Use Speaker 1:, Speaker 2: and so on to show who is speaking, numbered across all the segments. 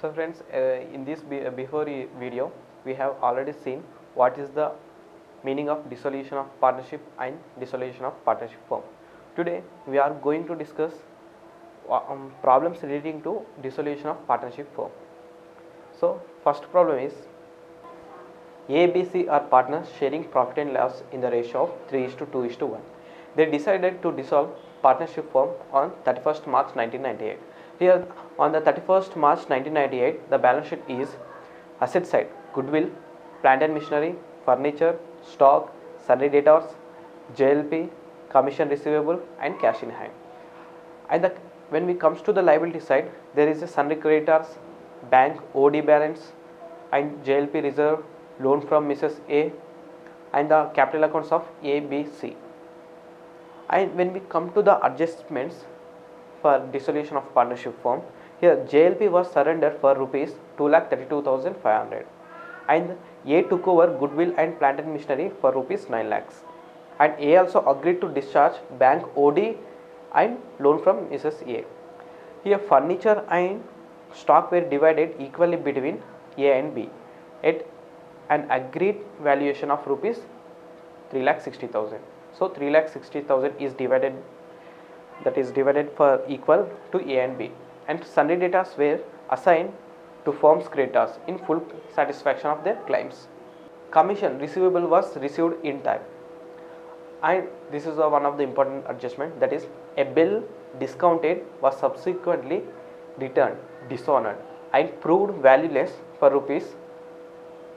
Speaker 1: So friends, in this before video we have already seen what is the meaning of dissolution of partnership and dissolution of partnership firm. Today we are going to discuss problems relating to dissolution of partnership firm. So first problem is A, B, C are partners sharing profit and loss in the ratio of 3:2:1. They decided to dissolve partnership firm on 31st March 1998. Here on the 31st March 1998, the balance sheet is asset side goodwill, plant and machinery, furniture, stock, sundry debtors, JLP, commission receivable and cash in hand. And when we comes to the liability side, there is a sundry creditors, bank OD balance and JLP reserve, loan from Mrs. A and the capital accounts of A, B, C. And when we come to the adjustments for dissolution of partnership firm, here JLP was surrendered for rupees 2,32,500 and A took over goodwill and plant and machinery for rupees 9 lakhs and A also agreed to discharge bank OD and loan from Mrs. A. Here furniture and stock were divided equally between A and B at an agreed valuation of rupees 3,60,000. So 3,60,000 is divided, that is divided for equal to A and B, and sundry debtors were assigned to firm's creditors in full satisfaction of their claims. Commission receivable was received in time, and this is one of the important adjustment, that is a bill discounted was subsequently returned dishonored and proved valueless for rupees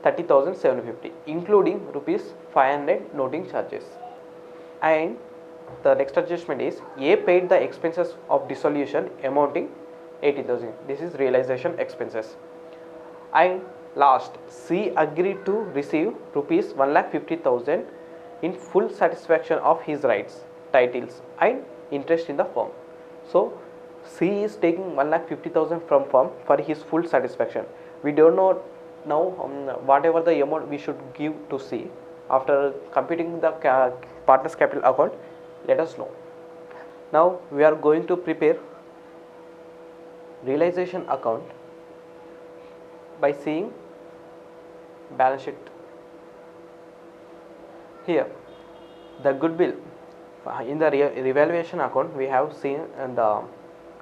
Speaker 1: 30,750 including rupees 500 noting charges. And the next adjustment is A paid the expenses of dissolution amounting 80,000. This is realization expenses. And last, C agreed to receive rupees 1,50,000 in full satisfaction of his rights, titles and interest in the firm. So C is taking 1,50,000 from firm for his full satisfaction. We don't know now whatever the amount we should give to C after computing the partner's capital account. Let us know. Now we are going to prepare realization account by seeing balance sheet. Here the goodwill in the revaluation account we have seen in the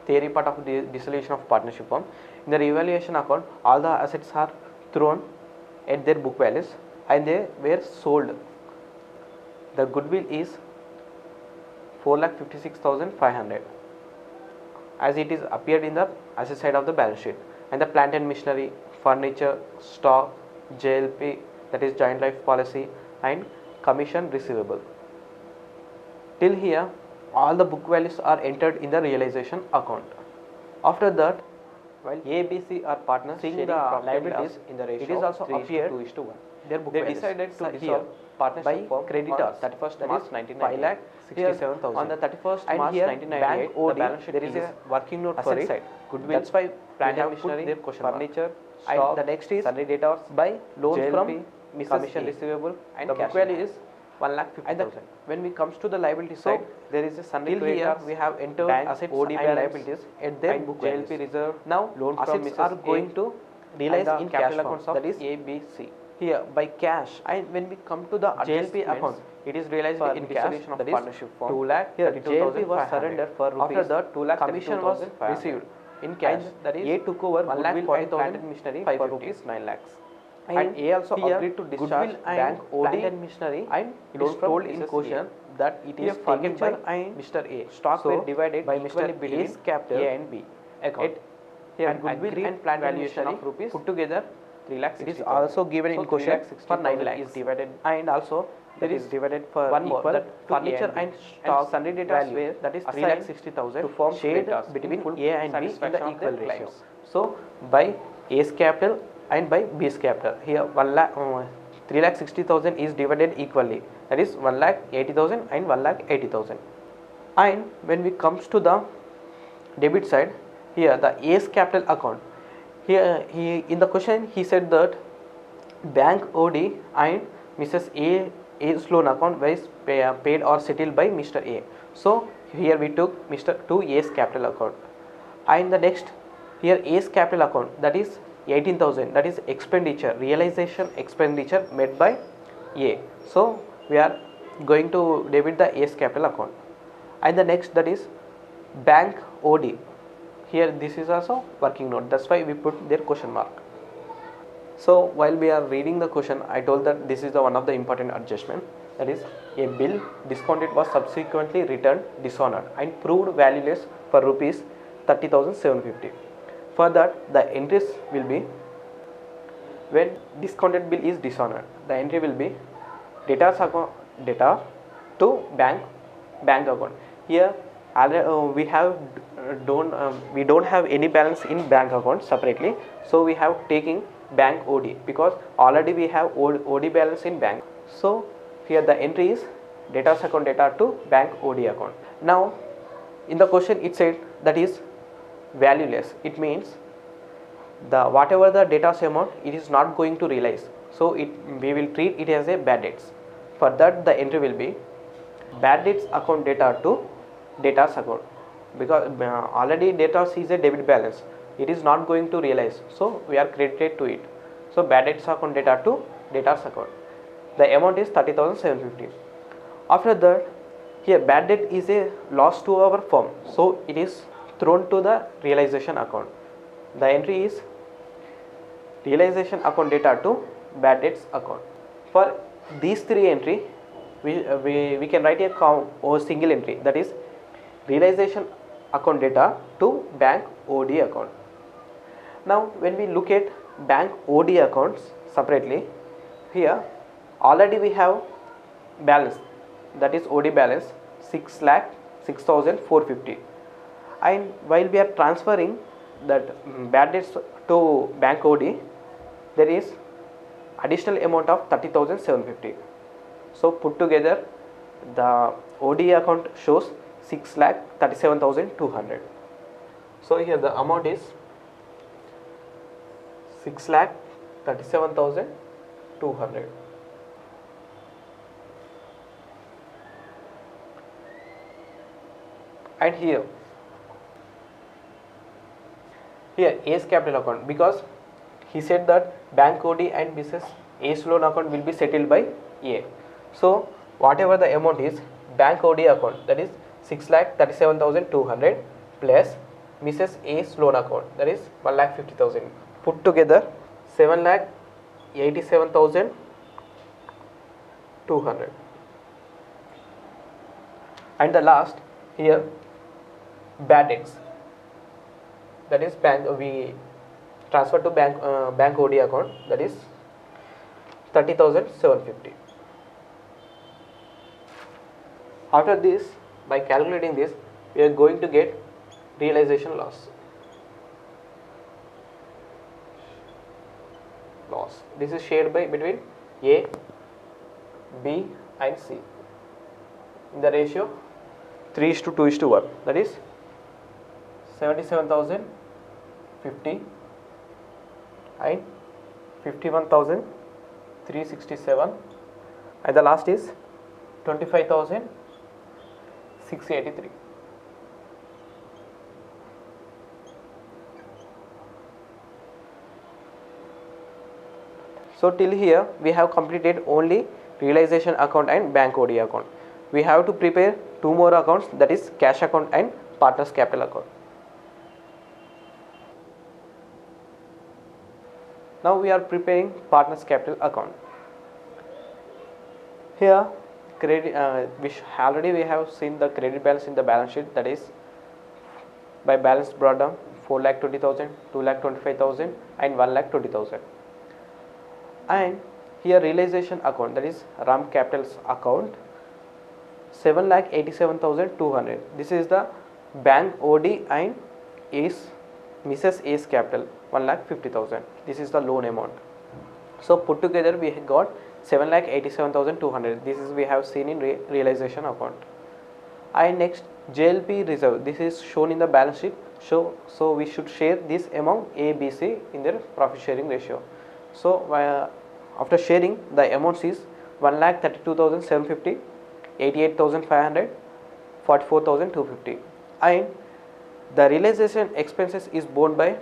Speaker 1: theory part of the dissolution of partnership firm. In the revaluation account, all the assets are thrown at their book values and they were sold. The goodwill is 4,56,500 as it is appeared in the asset side of the balance sheet, and the plant and machinery, furniture, stock, JLP, that is joint life policy, and commission receivable. Till here all the book values are entered in the realization account. After that, while A, B, C are partners seeing the liabilities in the ratio, it is also appeared 2:1. Their book they decided to dissolve partnership by creditors. 31st March 1998. 5,67,000 on the 31st March 1998. The balance sheet there is a working note for it. Side. Goodwill. That's why plant and machinery, their furniture, stock. The next is sundry debtors by loans JLP, from Mrs. Commission receivable, and the book value is 1,50,000. When we comes to the liability side, there is a sundry creditors. We have entered assets OD and liabilities at their book JLP reserve. Now loan assets from Mrs. are going to realize in capital accounts of that is A, B, C. Here by cash, and when we come to the JLP account, it is realized in cash, that is partnership form 2 lakh. Here JLP was surrendered for rupees. After that 2 lakh commission was received in cash, and that is A took over goodwill and plant and machinery for rupees 9 lakhs. And A also agreed to discharge bank OD and machinery, and it is told in question that it is taken by Mr. A. Stock were divided by Mr. A's capital A and B account. Here and goodwill and plant valuation of rupees put together 3,60,000. It is also given in question for 9 lakhs is divided, and also there is divided for one more, that furniture and stock sundry debtors were, that is 3,60,000 to form shared between A and B in the equal ratio. So by A's capital and by B's capital, here 3,60,000 is divided equally, that is 1,80,000 and 1,80,000. And when we comes to the debit side, here the A's capital account, here he in the question he said that bank OD and Mrs. A's loan account was paid or settled by Mr. A. So here we took Mr. to A's capital account, and the next Here A's capital account, that is 18,000, that is expenditure, realization expenditure made by A. So we are going to debit the A's capital account. And the next, that is bank OD. Here this is also working note, that's why we put their question mark. So while we are reading the question, I told that this is the one of the important adjustment, that is a bill discounted was subsequently returned dishonored and proved valueless for rupees 30,750. For that, the entries will be, when discounted bill is dishonored, the entry will be debtors account, debtor to bank account. Here we don't have any balance in bank account separately, so we have taking bank OD, because already we have OD balance in bank. So here the entry is debtors account debtor to bank OD account. Now in the question it said that is valueless. It means the whatever the debtors amount, it is not going to realize, so we will treat it as a bad debts. For that, the entry will be bad debts account debtor to debtors account, because already debtors is a debit balance, it is not going to realize, so we are credited to it. So bad debts account debtor to debtors account, the amount is 30,750. After that, here bad debt is a loss to our firm, so it is thrown to the realization account. The entry is realization account debtor to bad debts account. For these three entry, we can write a single entry, that is realization account debtor to bank OD account. Now when we look at bank OD accounts separately, here already we have balance, that is OD balance 6,06,450, and while we are transferring that bad debts to bank OD, there is additional amount of 30,750. So put together the OD account shows 6,37,200. So here the amount is 6,37,200. And here A's capital account, because he said that bank OD and Mrs. A's loan account will be settled by A. So whatever the amount is, bank OD account, that is 6,37,200 plus Mrs. A's loan account, that is 1,50,000. Put together 7,87,200. And the last here bad debts, that is we transfer to bank OD account, that is 30,750. After this, by calculating this, we are going to get realization loss. This is shared by between A, B and C in the ratio 3:2:1, that is 77,050 and 51,367, and the last is 25,683. So till here we have completed only realization account and bank OD account. We have to prepare two more accounts, that is cash account and partners capital account. Now we are preparing partners capital account. Here already we have seen the credit balance in the balance sheet, that is by balance brought down 4,20,000, 2,25,000 and 1,20,000. And here realization account, that is RAM capital's account 7,87,200. This is the bank OD and Mrs. A's capital 1,50,000. This is the loan amount. So put together we got 7,87,200. This is we have seen in realization account. And next JLP reserve, this is shown in the balance sheet. So we should share this among A, B, C in their profit sharing ratio. So after sharing, the amounts is 1,32,750, 88,500, 44,250, and the realization expenses is borne by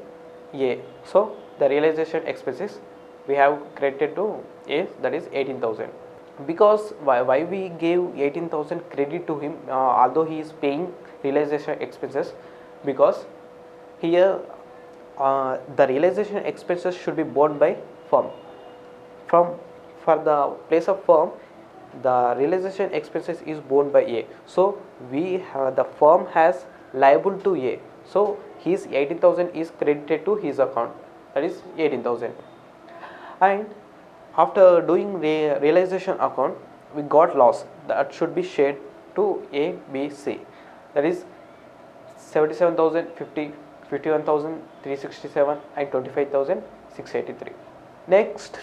Speaker 1: A. So the realization expenses we have credited to A, that is 18,000. Because why we gave 18,000 credit to him, although he is paying realization expenses, because here the realization expenses should be borne by firm. For the place of firm, the realization expenses is borne by A. So the firm has liable to A. So his 18,000 is credited to his account, that is 18,000. And after doing the realization account, we got loss that should be shared to A, B, C, that is 77,000, 51,367 and 25,683. Next,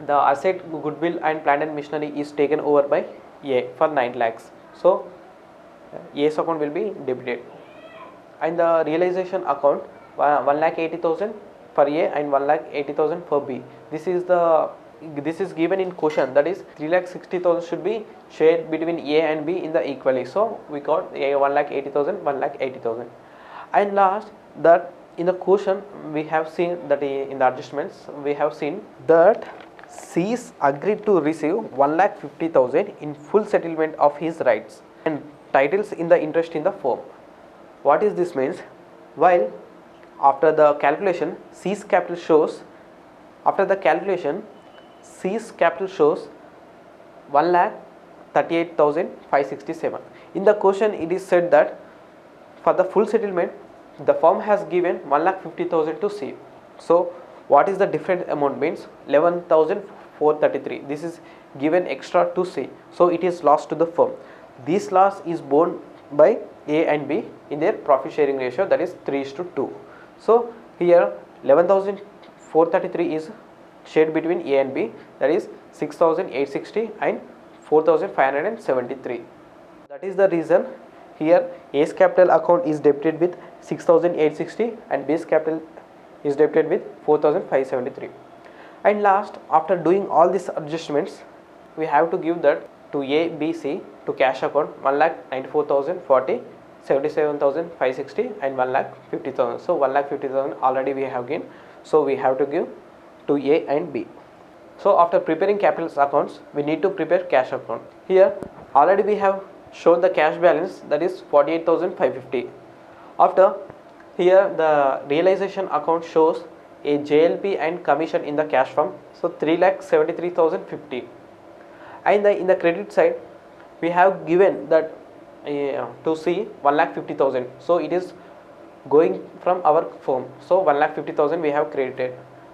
Speaker 1: the asset, goodwill and plant and machinery is taken over by A for 9 lakhs. So A's account will be debited. And the realization account, 1,80,000 for A and 1,80,000 for B. This is given in question, that is 3,60,000 should be shared between A and B in the equally. So we got A 1,80,000, 1,80,000. And last, that in the question we have seen that in the adjustments we have seen that C is agreed to receive 1,50,000 in full settlement of his rights and titles in the interest in the firm. What is this means? While after the calculation C's capital shows, 1,38,567. In the question it is said that for the full settlement the firm has given 1,50,000 to C. So what is the different amount means? 11,433. This is given extra to C. So it is lost to the firm. This loss is borne by A and B in their profit sharing ratio, that is 3:2. So here 11,433 is shared between A and B, that is 6,860 and 4,573. That is the reason here A's capital account is debited with 6,860 and B's capital is debited with 4,573. And last, after doing all these adjustments, we have to give that to A, B, C to cash account 1,94,040, 77,560 and 1,50,000. So 1,50,000 already we have given. So we have to give to A and B. So after preparing capital accounts, we need to prepare cash account. Here already we have shown the cash balance, that is 48,550. After here the realization account shows a JLP and commission in the cash form, so 3,73,050. And in the credit side we have given that to C 1,50,000. So it is going from our firm. So 1,50,000 we have credited.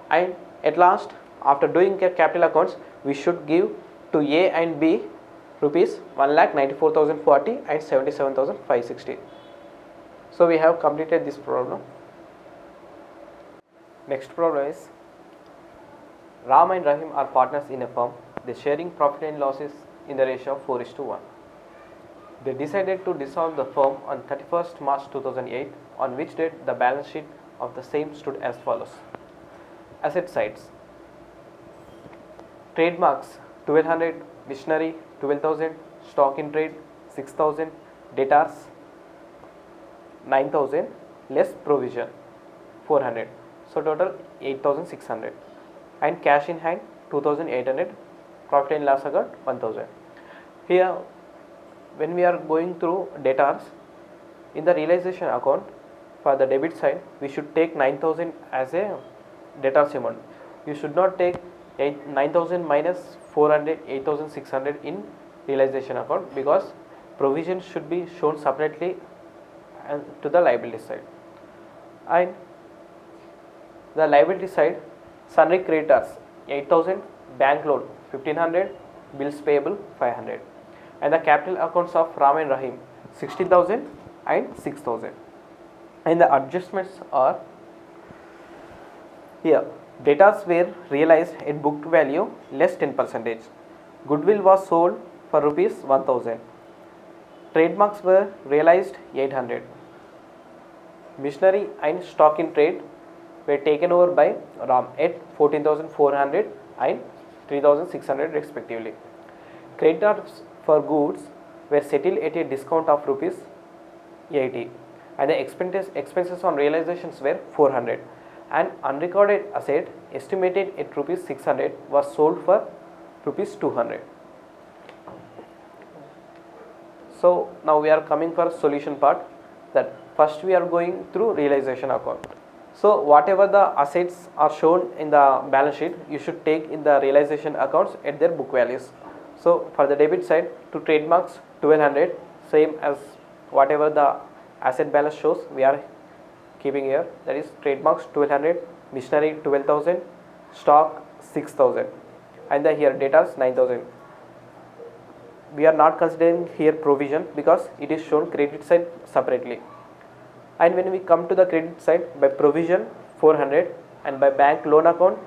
Speaker 1: And at last, after doing capital accounts, we should give to A and B rupees 1,94,040 and 77,560. So we have completed this problem. Next problem is, Ram and Rahim are partners in a firm. They are sharing profit and losses in the ratio of 4:1. They decided to dissolve the firm on 31st March 2008, on which date the balance sheet of the same stood as follows. Asset sides: trademarks 1,200, machinery 12,000, stock in trade 6,000, debtors 9,000, less provision 400. So total 8,600, and cash in hand 2,800, profit and loss account 1,000. Here when we are going through debtors, in the realization account for the debit side we should take 9,000 as a debtors amount. You should not take 9,000 minus 400, 8,600 in realization account, because provision should be shown separately to the liability side. And the liability side, sundry creditors 8,000, bank loan 1,500, bills payable 500. And the capital accounts of Ram and Rahim 60,000 and 6,000. And the adjustments are here. Debtors were realized at booked value less 10%. Goodwill was sold for rupees 1,000. Trademarks were realized 800. Machinery and stock in trade were taken over by Ram at 14,400 and 3,600 respectively. Creditors for goods were settled at a discount of rupees 80, and the expenses on realizations were 400. An unrecorded asset estimated at rupees 600 was sold for rupees 200. So now we are coming for solution part. That first we are going through realization account. So whatever the assets are shown in the balance sheet, you should take in the realization accounts at their book values. So for the debit side, to trademarks 1200, same as whatever the asset balance shows, we are keeping here. That is trademarks 1200, machinery 12,000, stock 6,000, and the here data is 9,000. We are not considering here provision because it is shown credit side separately. And when we come to the credit side, by provision 400 and by bank loan account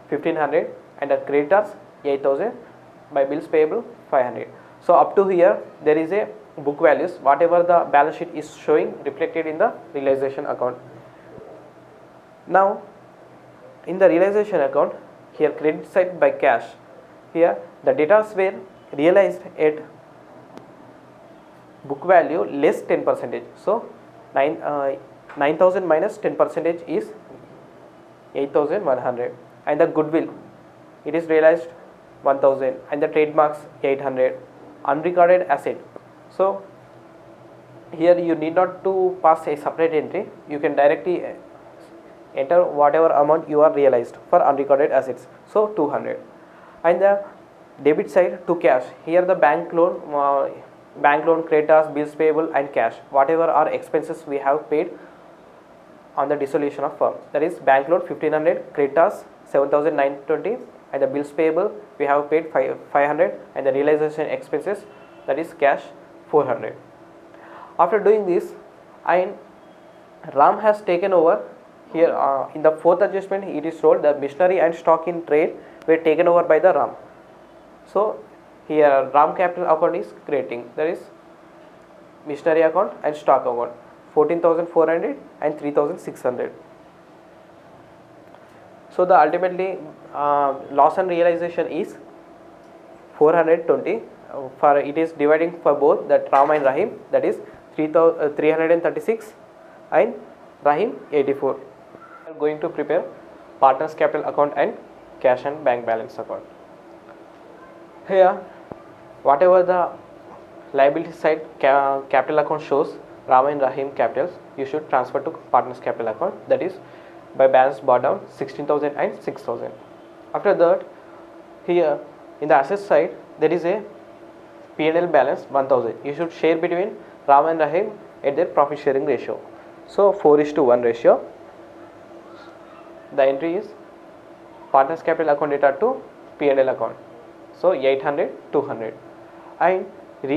Speaker 1: 1500 and the creditors 8,000, by bills payable 500. So up to here there is a book values, whatever the balance sheet is showing reflected in the realization account. Now in the realization account, here credit side by cash, here the debtors were realized at book value less 10%. So 9,000 minus 10% is 8,100, and the goodwill it is realized 1,000, and the trademarks 800. Unrecorded asset, so here you need not to pass a separate entry, you can directly enter whatever amount you are realized for unrecorded assets, so 200. And the debit side to cash, here the bank loan, creditors, bills payable and cash, whatever are expenses we have paid on the dissolution of firm, that is bank loan 1500, creditors 7,920, and the bills payable we have paid 500, and the realization expenses, that is cash 400. After doing this, and RAM has taken over here in the fourth adjustment, it is told the machinery and stock in trade were taken over by the RAM. So here RAM capital account is creating, that is machinery account and stock account 14,400 and 3,600. So the ultimately loss and realization is 420, for it is dividing for both that Ram and Rahim, that is 336 and Rahim 84. We are going to prepare partners capital account and cash and bank balance account. Here whatever the liability side capital account shows Ram and Rahim capitals, you should transfer to partners capital account, that is by balance brought down 16,000 and 6,000. After that, here in the asset side there is a P&L balance 1,000, you should share between Ram and Rahim at their profit sharing ratio, so 4:1 ratio. The entry is partners capital account data to P&L account, so 800, 200, and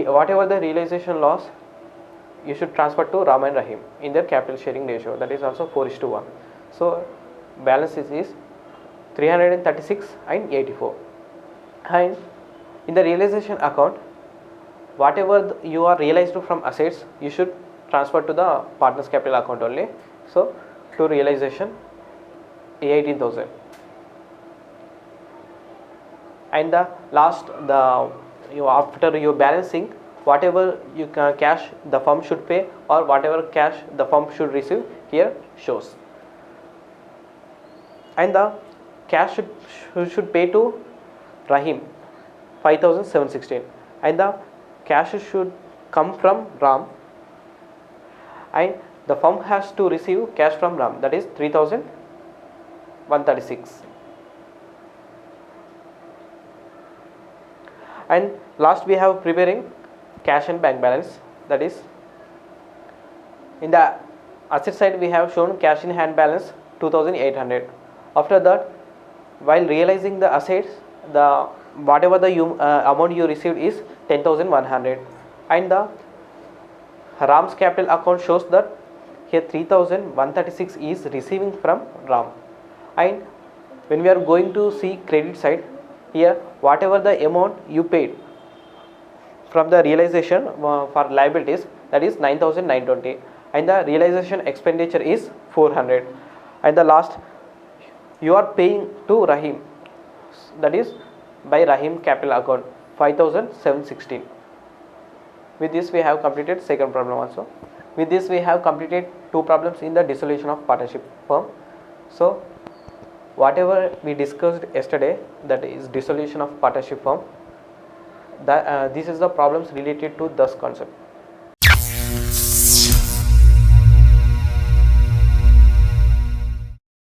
Speaker 1: whatever the realization loss you should transfer to Ram and Rahim in their capital sharing ratio, that is also 4:1. So balance is 336 and 84. And in the realization account, whatever you are realized from assets, you should transfer to the partners capital account only. So to realization 18,000. And the last, after your balancing, whatever you can cash the firm should pay or whatever cash the firm should receive here shows. And the cash should pay to Rahim 5,716, and the cash should come from Ram, and the firm has to receive cash from Ram, that is 3,136. And last we have preparing cash and bank balance, that is in the asset side we have shown cash in hand balance 2,800. After that, while realizing the assets, the whatever the amount you received is 10,100, and the Ram's capital account shows that here 3,136 is receiving from Ram. And when we are going to see credit side, here whatever the amount you paid from the realization for liabilities, that is 9,920, and the realization expenditure is 400, and the last you are paying to Rahim, that is by Rahim capital account 5,716. With this we have completed second problem also. With this we have completed two problems in the dissolution of partnership firm. So whatever we discussed yesterday, that is dissolution of partnership firm, that this is the problems related to this concept.